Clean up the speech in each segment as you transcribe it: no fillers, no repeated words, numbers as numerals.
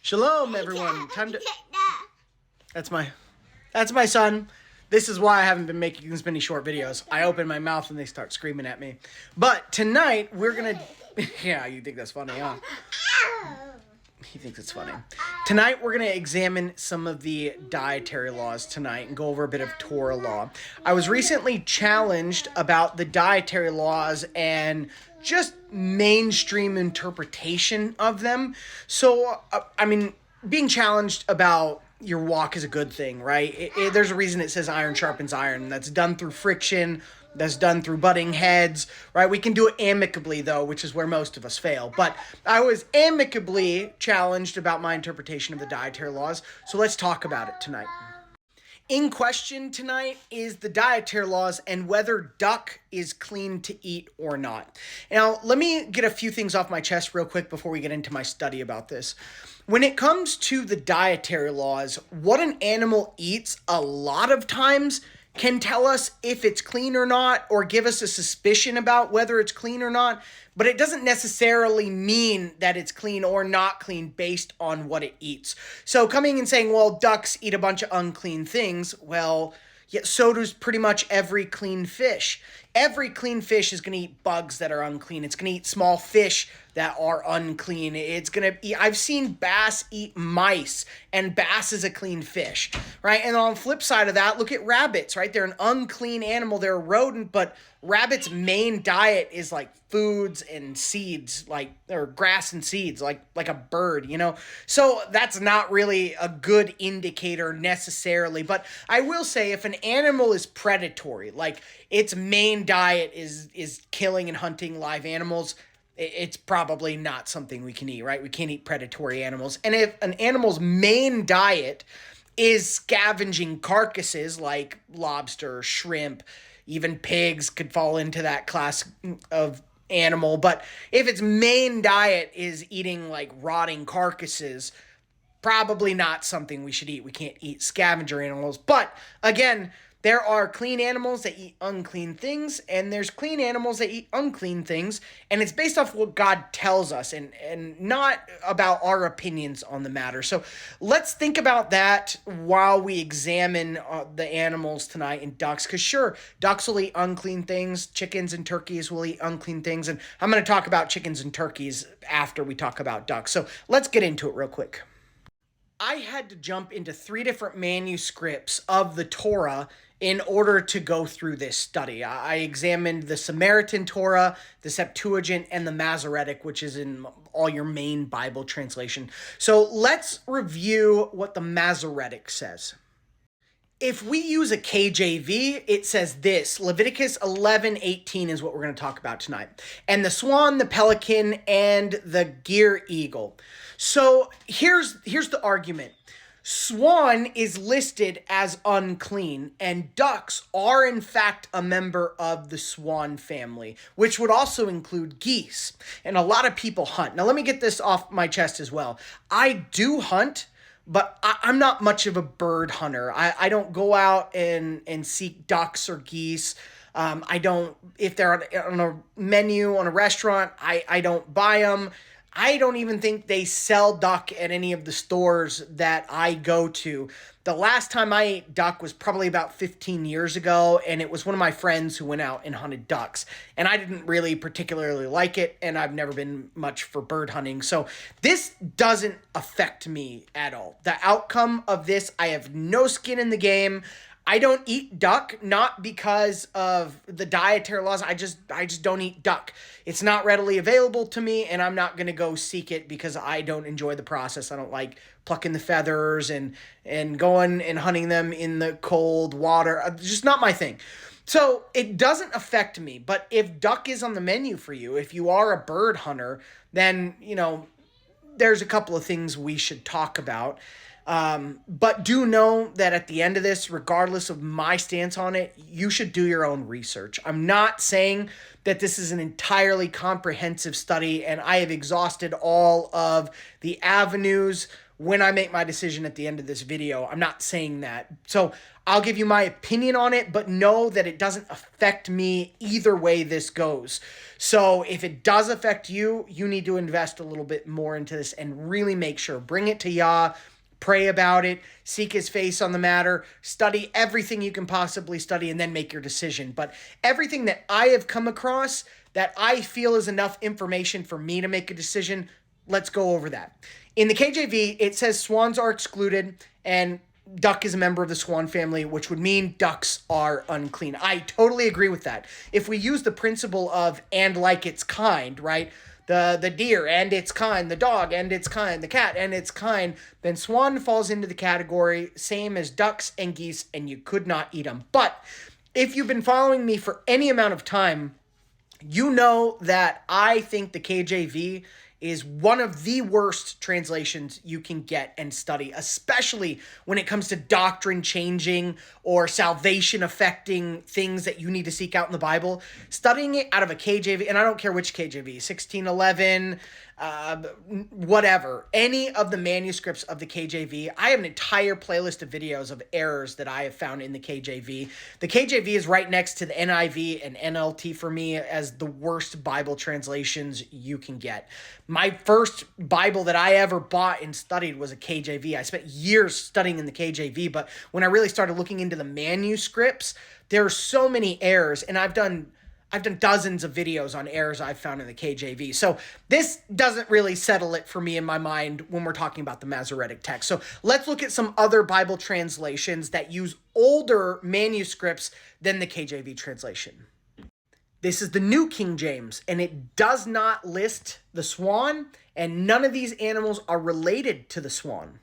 Shalom, everyone. That's my son. This is why I haven't been making as many short videos. I open my mouth and they start screaming at me. But tonight we're gonna. Yeah, you think that's funny, huh? He thinks it's funny. Tonight we're going to examine some of the dietary laws tonight and go over a bit of Torah law. I was recently challenged about the dietary laws and just mainstream interpretation of them. So, being challenged about your walk is a good thing, right? There's a reason it says iron sharpens iron. That's done through friction. That's done through butting heads, right? We can do it amicably, though, which is where most of us fail. But I was amicably challenged about my interpretation of the dietary laws, so let's talk about it tonight. In question tonight is the dietary laws and whether duck is clean to eat or not. Now, let me get a few things off my chest real quick before we get into my study about this. When it comes to the dietary laws, what an animal eats a lot of times can tell us if it's clean or not, or give us a suspicion about whether it's clean or not, but it doesn't necessarily mean that it's clean or not clean based on what it eats. So coming and saying, well, ducks eat a bunch of unclean things, well, yeah, so does pretty much every clean fish. Every clean fish is going to eat bugs that are unclean. It's going to eat small fish that are unclean. It's going to eat, I've seen bass eat mice, and bass is a clean fish, right? And on the flip side of that, look at rabbits, right? They're an unclean animal. They're a rodent, but rabbits' main diet is like foods and seeds, or grass and seeds, like a bird, you know? So that's not really a good indicator necessarily. But I will say if an animal is predatory, like its main diet is killing and hunting live animals, it's probably not something we can eat, right? We can't eat predatory animals. And if an animal's main diet is scavenging carcasses like lobster, shrimp, even pigs could fall into that class of animal. But if its main diet is eating like rotting carcasses, probably not something we should eat. We can't eat scavenger animals. But again, there are clean animals that eat unclean things, and there's clean animals that eat unclean things, and it's based off what God tells us and not about our opinions on the matter. So let's think about that while we examine the animals tonight and ducks, because sure, ducks will eat unclean things, chickens and turkeys will eat unclean things, and I'm going to talk about chickens and turkeys after we talk about ducks. So let's get into it real quick. I had to jump into 3 different manuscripts of the Torah in order to go through this study. I examined the Samaritan Torah, the Septuagint, and the Masoretic, which is in all your main Bible translation. So let's review what the Masoretic says. If we use a KJV, it says this. Leviticus 11:18 is what we're going to talk about tonight. And the swan, the pelican, and the gear eagle. So here's the argument. Swan is listed as unclean, and ducks are in fact a member of the swan family, which would also include geese. And a lot of people hunt. Now let me get this off my chest as well. I do hunt, but I'm not much of a bird hunter. I don't go out and seek ducks or geese. I don't, if they're on a menu on a restaurant, I don't buy them. I don't even think they sell duck at any of the stores that I go to. The last time I ate duck was probably about 15 years ago, and it was one of my friends who went out and hunted ducks. And I didn't really particularly like it, and I've never been much for bird hunting. So this doesn't affect me at all. The outcome of this, I have no skin in the game. I don't eat duck, not because of the dietary laws. I just don't eat duck. It's not readily available to me, and I'm not going to go seek it because I don't enjoy the process. I don't like plucking the feathers and going and hunting them in the cold water. Just not my thing. So it doesn't affect me. But if duck is on the menu for you, if you are a bird hunter, then, there's a couple of things we should talk about. But do know that at the end of this, regardless of my stance on it, you should do your own research. I'm not saying that this is an entirely comprehensive study and I have exhausted all of the avenues when I make my decision at the end of this video. I'm not saying that. So I'll give you my opinion on it, but know that it doesn't affect me either way this goes. So if it does affect you, you need to invest a little bit more into this and really make sure. Bring it to Yah. Pray about it, seek his face on the matter, study everything you can possibly study, and then make your decision. But everything that I have come across that I feel is enough information for me to make a decision, let's go over that. In the KJV, it says swans are excluded, and duck is a member of the swan family, which would mean ducks are unclean. I totally agree with that. If we use the principle of and like its kind, right? The deer and its kind, the dog and its kind, the cat and its kind, then swan falls into the category same as ducks and geese, and you could not eat them. But if you've been following me for any amount of time, you know that I think the KJV is one of the worst translations you can get and study, especially when it comes to doctrine changing or salvation affecting things that you need to seek out in the Bible. Studying it out of a KJV, and I don't care which KJV, 1611, whatever, any of the manuscripts of the KJV. I have an entire playlist of videos of errors that I have found in the KJV. The KJV is right next to the NIV and NLT for me as the worst Bible translations you can get. My first Bible that I ever bought and studied was a KJV. I spent years studying in the KJV, but when I really started looking into the manuscripts, there are so many errors, and I've done dozens of videos on errors I've found in the KJV. So this doesn't really settle it for me in my mind when we're talking about the Masoretic text. So let's look at some other Bible translations that use older manuscripts than the KJV translation. This is the New King James, and it does not list the swan, and none of these animals are related to the swan.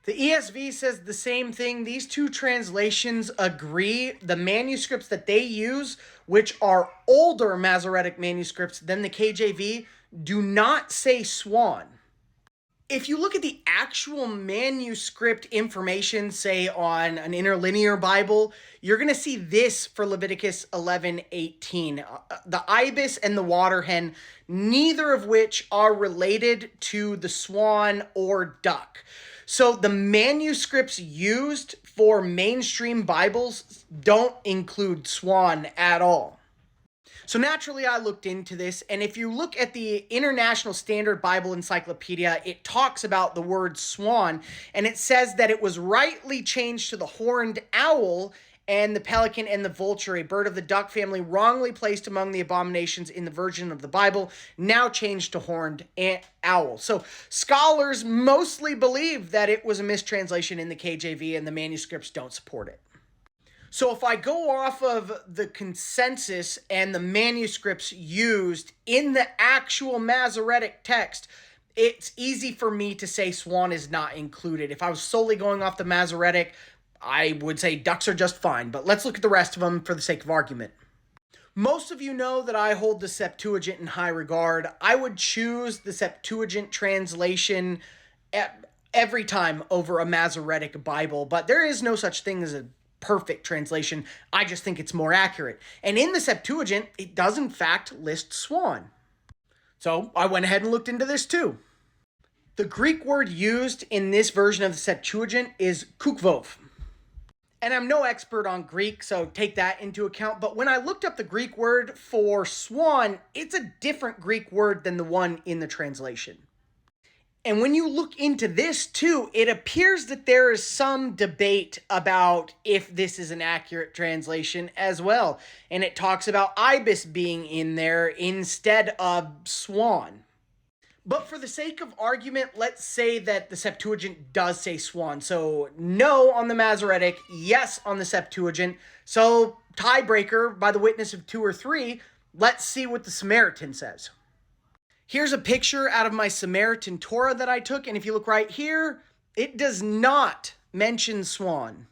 The ESV says the same thing. These two translations agree. The manuscripts that they use, which are older Masoretic manuscripts than the KJV, do not say swan. If you look at the actual manuscript information, say on an interlinear Bible, you're going to see this for Leviticus 11:18. The ibis and the water hen, neither of which are related to the swan or duck. So the manuscripts used for mainstream Bibles don't include swan at all. So naturally, I looked into this, and if you look at the International Standard Bible Encyclopedia, it talks about the word swan, and it says that it was rightly changed to the horned owl and the pelican and the vulture, a bird of the duck family wrongly placed among the abominations in the version of the Bible, now changed to horned owl. So scholars mostly believe that it was a mistranslation in the KJV, and the manuscripts don't support it. So if I go off of the consensus and the manuscripts used in the actual Masoretic text, it's easy for me to say swan is not included. If I was solely going off the Masoretic, I would say ducks are just fine, but let's look at the rest of them for the sake of argument. Most of you know that I hold the Septuagint in high regard. I would choose the Septuagint translation every time over a Masoretic Bible, but there is no such thing as a perfect translation. I just think it's more accurate. And in the Septuagint, it does in fact list swan. So I went ahead and looked into this too. The Greek word used in this version of the Septuagint is kukvov. And I'm no expert on Greek, so take that into account. But when I looked up the Greek word for swan, it's a different Greek word than the one in the translation. And when you look into this too, it appears that there is some debate about if this is an accurate translation as well. And it talks about ibis being in there instead of swan. But for the sake of argument, let's say that the Septuagint does say swan. So no on the Masoretic, yes on the Septuagint. So tiebreaker by the witness of 2 or 3, let's see what the Samaritan says. Here's a picture out of my Samaritan Torah that I took, and if you look right here, it does not mention swan.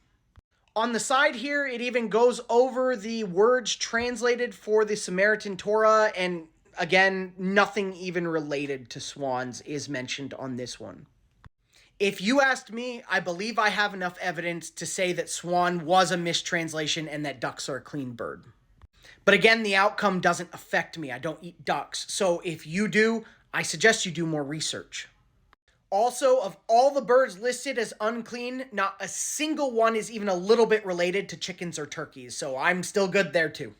On the side here, it even goes over the words translated for the Samaritan Torah, and again, nothing even related to swans is mentioned on this one. If you asked me, I believe I have enough evidence to say that swan was a mistranslation and that ducks are a clean bird. But again, the outcome doesn't affect me. I don't eat ducks. So if you do, I suggest you do more research. Also, of all the birds listed as unclean, not a single one is even a little bit related to chickens or turkeys. So I'm still good there too.